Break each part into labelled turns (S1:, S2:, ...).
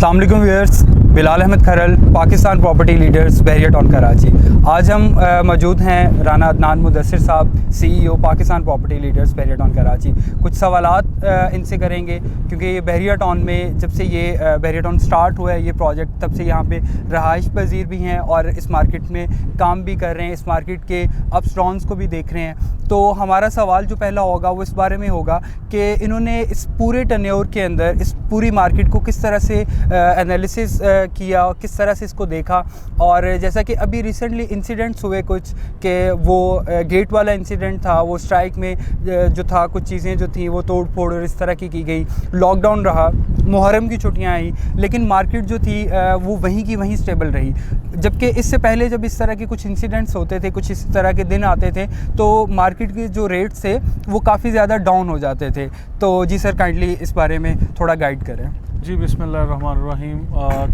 S1: अस्सलाम वालेकुम व्यूअर्स, बिलाल अहमद खरल, Pakistan property leaders बहरिया town Karachi. आज हम मौजूद हैं राना अदनान मुदस्सिर साहब, CEO पाकिस्तान प्रॉपर्टी लीडर्स बहरिया टाउन कराची। कुछ सवालात इनसे करेंगे क्योंकि ये बहरिया टाउन में जब से ये बहरिया टाउन स्टार्ट हुआ है ये प्रोजेक्ट, तब से यहाँ पे रहाइश पजीर भी हैं और इस मार्केट में काम भी कर रहे हैं, इस मार्केट के अप्स डाउन्स को भी देख रहे हैं। तो हमारा सवाल जो पहला होगा वो इस बारे में होगा कि इन्होंने इस पूरे टर्नओवर के अंदर इस पूरी मार्केट को किस तरह से एनालिसिस किया, किस तरह से इसको देखा। और जैसा कि अभी रिसेंटली इंसिडेंट्स हुए कुछ कि वो गेट वाला इंसिडेंट था, वो स्ट्राइक में जो था कुछ चीज़ें जो थी वो तोड़ फोड़ और इस तरह की गई। लॉकडाउन रहा, मुहर्रम की छुट्टियां आई, लेकिन मार्केट जो थी वो वहीं की वहीं स्टेबल रही। जबकि इससे पहले जब इस तरह के कुछ इंसिडेंट्स होते थे, कुछ इस तरह के दिन आते थे, तो मार्केट के जो रेट्स थे वो काफ़ी ज़्यादा डाउन हो जाते थे। तो जी सर, काइंडली इस बारे में थोड़ा गाइड करें।
S2: जी, बिस्मिल्लाहिर्रहमानिर्रहीम।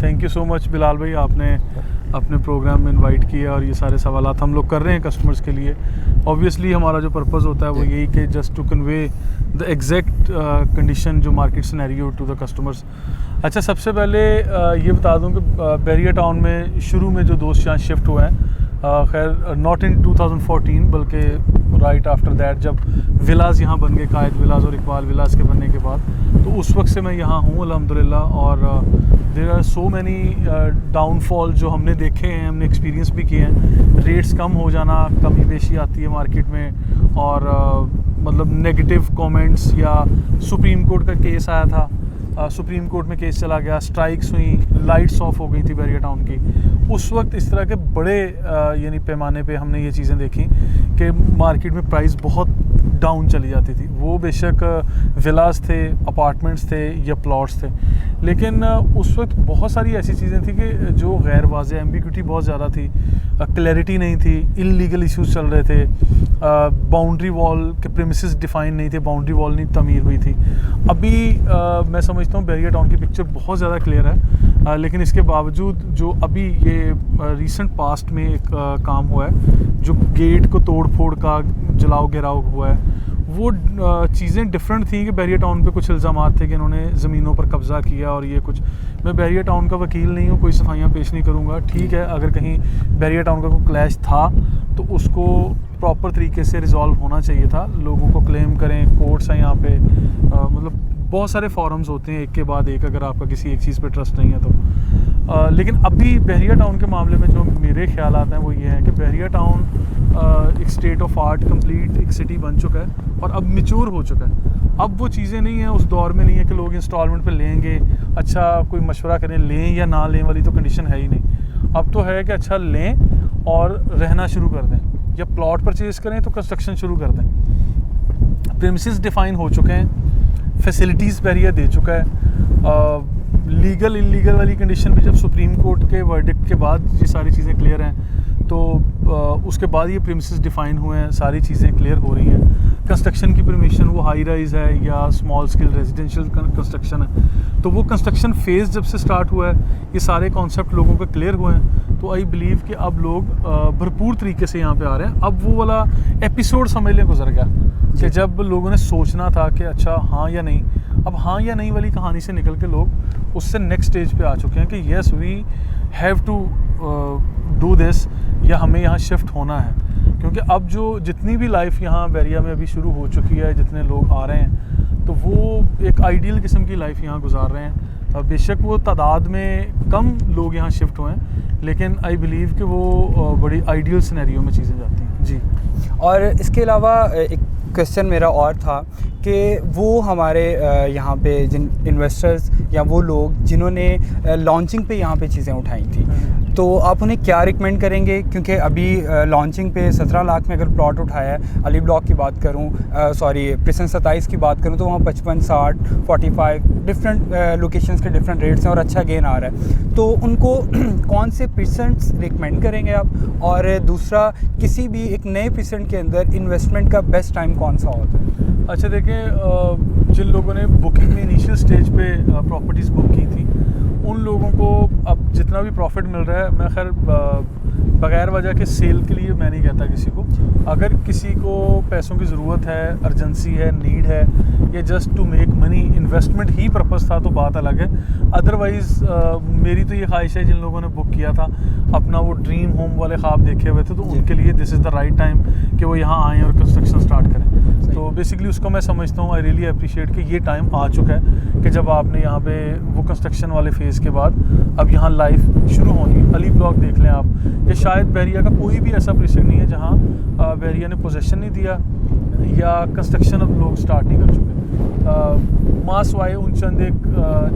S2: Thank you so much Bilal भाई, आपने अपने प्रोग्राम में इनवाइट किया और ये सारे सवालात हम लोग कर रहे हैं कस्टमर्स के लिए। ऑब्वियसली हमारा जो पर्पस होता है वो यही कि just to convey the exact condition जो market scenario to the customers. अच्छा, सबसे पहले ये बता दूं कि बहरिया टाउन में शुरू में जो दोस्त यहाँ शिफ्ट हुए हैं, खैर नॉट इन 2014 बल्कि राइट आफ्टर दैट, जब विलास यहाँ बन गए, कायद विलास और इकबाल विलास के बनने के बाद, तो उस वक्त से मैं यहाँ हूँ अल्हम्दुलिल्लाह। और there are so many downfall जो हमने देखे हैं, हमने एक्सपीरियंस भी किए हैं। रेट्स कम हो जाना, कमी बेशी आती है मार्केट में, और मतलब नेगेटिव कमेंट्स, या सुप्रीम कोर्ट का केस आया था, सुप्रीम कोर्ट में केस चला गया, स्ट्राइक्स हुई, लाइट्स ऑफ हो गई थी बहरिया टाउन की। उस वक्त इस तरह के बड़े यानी पैमाने पे हमने ये चीज़ें देखी कि मार्केट में प्राइस बहुत डाउन चली जाती थी। वो बेशक विलास थे, अपार्टमेंट्स थे या प्लॉट्स थे, लेकिन उस वक्त बहुत सारी ऐसी चीज़ें थी कि जो गैर वाज़ेह, एम्बिग्यूटी बहुत ज़्यादा थी, क्लैरिटी नहीं थी, इल्लीगल इश्यूज चल रहे थे, बाउंड्री वॉल के प्रीमिसेस डिफ़ाइन नहीं थे, बाउंड्री वॉल नहीं तमीर हुई थी। अभी मैं समझता हूँ बहरिया टाउन की पिक्चर बहुत ज़्यादा क्लियर है, लेकिन इसके बावजूद जो अभी ये रिसेंट पास्ट में एक काम हुआ है, जो गेट को तोड़ फोड़ का जलाओ गिराव हुआ है, वो चीज़ें डिफरेंट थी कि बहरिया टाउन पे कुछ इल्ज़ामात थे कि इन्होंने ज़मीनों पर कब्ज़ा किया और ये कुछ। मैं बहरिया टाउन का वकील नहीं हूँ, कोई सफाइयाँ पेश नहीं करूँगा। ठीक है, अगर कहीं बहरिया टाउन का कोई क्लैश था तो उसको प्रॉपर तरीके से रिज़ॉल्व होना चाहिए था। लोगों को क्लेम करें, कोर्ट्स हैं यहाँ पे, मतलब बहुत सारे फॉरम्स होते हैं एक के बाद एक, अगर आपका किसी एक चीज़ पे ट्रस्ट नहीं है तो। लेकिन अभी बहरिया टाउन के मामले में जो मेरे ख्यालात हैं वो ये हैं कि बहरिया टाउन एक स्टेट ऑफ आर्ट कंप्लीट एक सिटी बन चुका है और अब मैच्योर हो चुका है। अब वो चीज़ें नहीं हैं, उस दौर में नहीं है कि लोग इंस्टॉलमेंट पे लेंगे, अच्छा कोई मशवरा करें लें या ना लें वाली तो कंडीशन है ही नहीं। अब तो है कि अच्छा लें और रहना शुरू कर दें, या प्लॉट परचेज़ करें तो कंस्ट्रक्शन शुरू कर दें। प्रीमिसेस डिफ़ाइन हो चुके हैं, फैसिलिटीज़ बहरिया दे चुका है। लीगल इलीगल वाली कंडीशन भी जब सुप्रीम कोर्ट के वर्डिक्ट के बाद ये सारी चीज़ें क्लियर हैं, तो उसके बाद ये प्रीमिसेस डिफ़ाइन हुए हैं, सारी चीज़ें क्लियर हो रही हैं। कंस्ट्रक्शन की परमिशन वो हाई राइज़ है या स्मॉल स्केल रेजिडेंशियल कंस्ट्रक्शन है, तो वो कंस्ट्रक्शन फ़ेज़ जब से स्टार्ट हुआ है, ये सारे कॉन्सेप्ट लोगों के क्लियर हुए हैं। तो आई बिलीव कि अब लोग भरपूर तरीके से यहाँ पे आ रहे हैं। अब वो वाला एपिसोड समझ लें गुजर गया कि जब लोगों ने सोचना था कि अच्छा हाँ या नहीं, अब हाँ या नहीं वाली कहानी से निकल के लोग उससे नेक्स्ट स्टेज पे आ चुके हैं कि yes we have to do this, या हमें यहाँ शिफ्ट होना है। क्योंकि अब जो जितनी भी लाइफ यहाँ बहरिया में अभी शुरू हो चुकी है, जितने लोग आ रहे हैं, तो वो एक आइडियल किस्म की लाइफ यहाँ गुजार रहे हैं। बेशक वो तादाद में कम लोग यहाँ शिफ्ट हुए हैं, लेकिन आई बिलीव कि वो बड़ी आइडियल सिनेरियो में चीज़ें जाती हैं। जी,
S1: और इसके अलावा एक क्वेश्चन मेरा और था कि वो हमारे यहाँ पे जिन इन्वेस्टर्स या वो लोग जिन्होंने लॉन्चिंग पे यहाँ पे चीज़ें उठाई थी, तो आप उन्हें क्या रिकमेंड करेंगे? क्योंकि अभी लॉन्चिंग पे 17 लाख में अगर प्लॉट उठाया है, अली ब्लॉक की बात करूँ, सॉरी प्रिसन 27 की बात करूँ, तो वहाँ 55, 60, 45 डिफरेंट लोकेशंस के डिफरेंट रेट्स हैं और अच्छा गेन आ रहा है। तो उनको कौन से परसेंट्स रिकमेंड करेंगे आप? और दूसरा, किसी भी एक नए परसेंट के अंदर इन्वेस्टमेंट का बेस्ट टाइम कौन सा होता है?
S2: अच्छा देखें, जिन लोगों ने बुकिंग में इनिशियल स्टेज पे प्रॉपर्टीज़ बुक की थी, उन लोगों को अब जितना भी प्रॉफिट मिल रहा है, मैं खैर बगैर वजह के सेल के लिए मैं नहीं कहता किसी को। अगर किसी को पैसों की ज़रूरत है, अर्जेंसी है, नीड है, या just to make money, investment ही पर्पस था तो बात अलग है। अदरवाइज़ मेरी तो ये ख्वाहिश है, जिन लोगों ने बुक किया था अपना वो ड्रीम होम वाले ख्वाब देखे हुए थे, तो उनके लिए this is the right time कि वो यहाँ आएँ और कंस्ट्रक्शन स्टार्ट करें। तो बेसिकली उसको मैं समझता हूँ, आई रियली अप्रिशिएट कि ये टाइम आ चुका है कि जब आपने यहाँ पे वो कंस्ट्रक्शन वाले फेज़ के बाद अब यहाँ लाइफ शुरू होगी। अली ब्लॉक देख लें आप, या शायद बहरिया का कोई भी ऐसा प्रीसिंक्ट नहीं है जहाँ बहरिया ने पोजेसन नहीं दिया या कंस्ट्रक्शन अब लोग स्टार्ट नहीं कर चुके। मास वाए उन चंद एक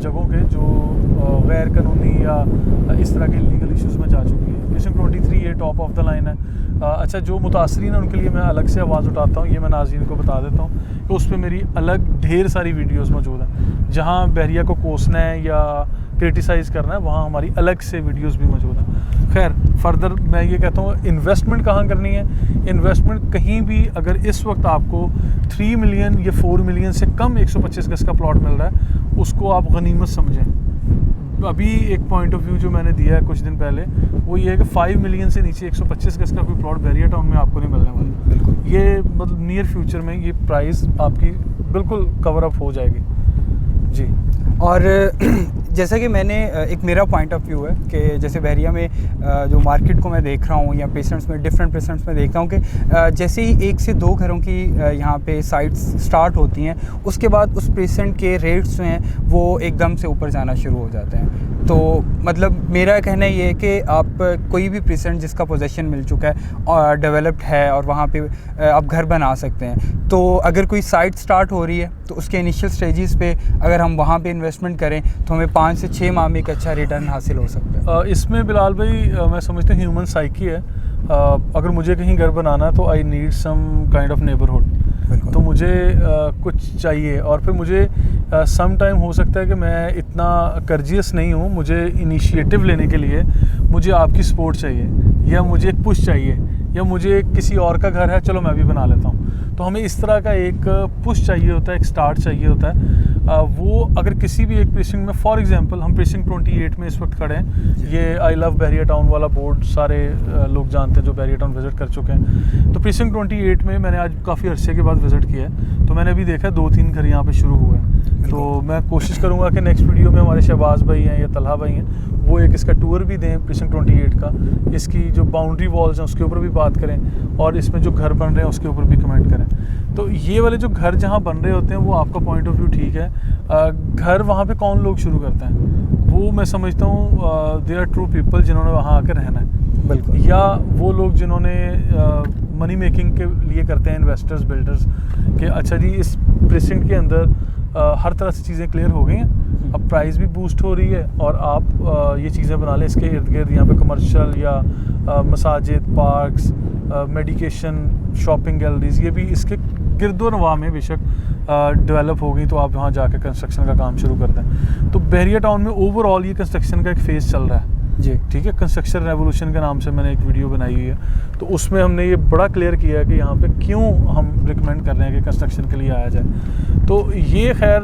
S2: जगहों के जो गैर कानूनी या इस तरह के लीगल इश्यूज़ में जा चुकी है। प्रीसिंक्ट 23 ये टॉप ऑफ द लाइन है। अच्छा, जो मुतासरीन है उनके लिए मैं अलग से आवाज़ उठाता हूँ, ये मैं नाज़रीन को बता देता हूँ कि उस पर मेरी अलग ढेर सारी वीडियोस मौजूद हैं। जहाँ बहरिया को कोसना है या क्रिटिसाइज़ करना है, वहाँ हमारी अलग से वीडियोस भी मौजूद हैं। खैर, फर्दर मैं ये कहता हूँ, इन्वेस्टमेंट कहाँ करनी है? इन्वेस्टमेंट कहीं भी अगर इस वक्त आपको 3 मिलियन या 4 मिलियन से कम 125 गज का प्लॉट मिल रहा है, उसको आप गनीमत समझें। अभी एक पॉइंट ऑफ व्यू जो मैंने दिया है कुछ दिन पहले, वो ये है कि 5 मिलियन से नीचे 125 गज का कोई प्लॉट बहरिया टाउन में आपको नहीं मिलने वाला।
S1: बिल्कुल,
S2: ये मतलब नियर फ्यूचर में ये प्राइस आपकी बिल्कुल कवर अप हो जाएगी जी।
S1: और जैसा कि मैंने एक मेरा पॉइंट ऑफ व्यू है कि जैसे बहरिया में जो मार्केट को मैं देख रहा हूँ या पेशेंट्स में, डिफरेंट पेशेंट्स में देखता हूँ कि जैसे ही 1 से 2 घरों की यहाँ पे साइट्स स्टार्ट होती हैं, उसके बाद उस पेशेंट के रेट्स जो हैं वो एकदम से ऊपर जाना शुरू हो जाते हैं। तो मतलब मेरा कहना ये है कि आप कोई भी पेशेंट जिसका पोजेसन मिल चुका है और डेवलप्ड है और वहाँ पे आप घर बना सकते हैं, तो अगर कोई साइट स्टार्ट हो रही है तो उसके इनिशियल स्टेजेस पे अगर हम वहाँ पे इन्वेस्टमेंट करें तो हमें 5 से 6 माह में एक अच्छा रिटर्न हासिल हो सकता है।
S2: इसमें बिलाल भाई मैं समझता हूँ ह्यूमन साइकी है। अगर मुझे कहीं घर बनाना है तो I need some kind of neighbourhood, तो मुझे कुछ चाहिए। और फिर मुझे सम टाइम हो सकता है कि मैं इतना कर्जियस नहीं हूँ, मुझे इनिशिएटिव लेने के लिए मुझे आपकी सपोर्ट चाहिए, या मुझे एक पुश चाहिए, या मुझे किसी और का घर है चलो मैं भी बना लेता हूँ। तो हमें इस तरह का एक पुश चाहिए होता है, एक स्टार्ट चाहिए होता है। वो अगर किसी भी एक प्रीसिंक्ट में, फॉर एग्जांपल हम प्रीसिंक्ट 28 में इस वक्त खड़े हैं, ये आई लव बहरिया टाउन वाला बोर्ड सारे लोग जानते हैं जो बहरिया टाउन विज़िट कर चुके हैं। तो प्रीसिंक्ट 28 में मैंने आज काफ़ी अरसे के बाद विज़िट किया है, तो मैंने अभी देखा 2-3 घर यहाँ पे शुरू हुए हैं। तो मैं कोशिश करूँगा कि नेक्स्ट वीडियो में हमारे शहबाज भाई हैं या तलहा भाई हैं, वो एक इसका टूर भी दें प्रीसिंक्ट 28 का, इसकी जो बाउंड्री वॉल्स हैं उसके ऊपर भी बात करें, और इसमें जो घर बन रहे हैं उसके ऊपर भी कमेंट करें। तो ये वाले जो घर जहाँ बन रहे होते हैं वो आपका पॉइंट ऑफ व्यू ठीक है। घर वहाँ पे कौन लोग शुरू करते हैं? वो मैं समझता हूँ दे आर ट्रू पीपल जिन्होंने वहाँ आकर रहना है।
S1: बिल्कुल।
S2: या वो लोग जिन्होंने मनी मेकिंग के लिए करते हैं, इन्वेस्टर्स, बिल्डर्स, कि अच्छा जी इस प्रीसिंक्ट के अंदर हर तरह से चीज़ें क्लियर हो गई हैं, अब प्राइस भी बूस्ट हो रही है और आप ये चीज़ें बना लें। इसके इर्द गिर्द यहाँ पे कमर्शियल या मसाजिद, पार्क्स, मेडिकेशन, शॉपिंग गैलरीज, ये भी इसके गिरदोनवा में बेशक डेवलप हो गई, तो आप वहाँ जाकर कंस्ट्रक्शन का काम शुरू कर दें। तो बहरिया टाउन में ओवरऑल ये कंस्ट्रक्शन का एक फेज़ चल रहा है
S1: जी,
S2: ठीक है। कंस्ट्रक्शन रेवोल्यूशन के नाम से मैंने एक वीडियो बनाई हुई है, तो उसमें हमने ये बड़ा क्लियर किया है कि यहाँ पे क्यों हम रिकमेंड कर रहे हैं कि कंस्ट्रक्शन के लिए आया जाए। तो ये खैर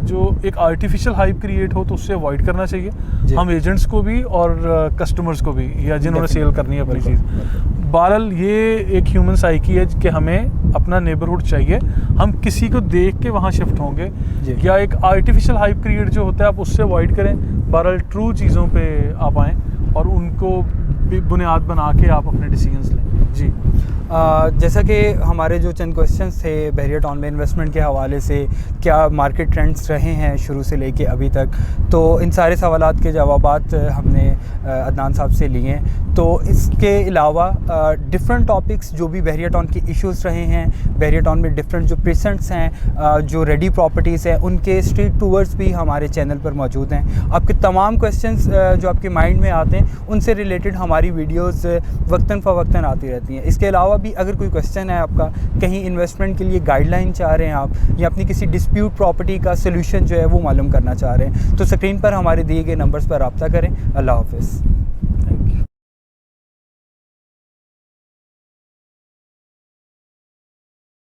S2: जो एक आर्टिफिशियल हाइप क्रिएट हो तो उससे अवॉइड करना चाहिए, हम एजेंट्स को भी और कस्टमर्स को भी, या जिन्होंने सेल करनी है अपनी चीज़। बहरहाल ये एक ह्यूमन साइकी है कि हमें अपना नेबरहुड चाहिए, हम किसी को देख के वहाँ शिफ्ट होंगे, या एक आर्टिफिशियल हाइप क्रिएट जो होता है आप उससे अवॉइड करें। बहरहाल ट्रू चीज़ों पे आप आएँ और उनको बुनियाद बना के आप अपने डिसीजंस लें जी।
S1: जैसा कि हमारे जो चंद क्वेश्चंस थे बहरिया टाउन में इन्वेस्टमेंट के हवाले से, क्या मार्केट ट्रेंड्स रहे हैं शुरू से लेके अभी तक, तो इन सारे सवालात के जवाबात हमने अदनान साहब से लिए हैं। तो इसके अलावा डिफरेंट टॉपिक्स जो भी बहरिया टाउन के इश्यूज़ रहे हैं, बहरिया टाउन में डिफरेंट जो प्रेजेंट्स हैं, जो रेडी प्रॉपर्टीज़ हैं, उनके स्ट्रीट टूर्स भी हमारे चैनल पर मौजूद हैं। आपके तमाम क्वेश्चंस जो आपके माइंड में आते हैं उनसे रिलेटेड हमारी वीडियोज़ वक्तन फ़वक्तन आती रहती हैं। इसके अलावा भी अगर कोई क्वेश्चन है आपका, कहीं इन्वेस्टमेंट के लिए गाइडलाइन चाह रहे हैं आप, या अपनी किसी डिस्प्यूट प्रॉपर्टी का सोल्यूशन जो है वो मालूम करना चाह रहे हैं, तो स्क्रीन पर हमारे दिए गए नंबर्स पर रब्ता करें। अल्लाह हाफ़िज़।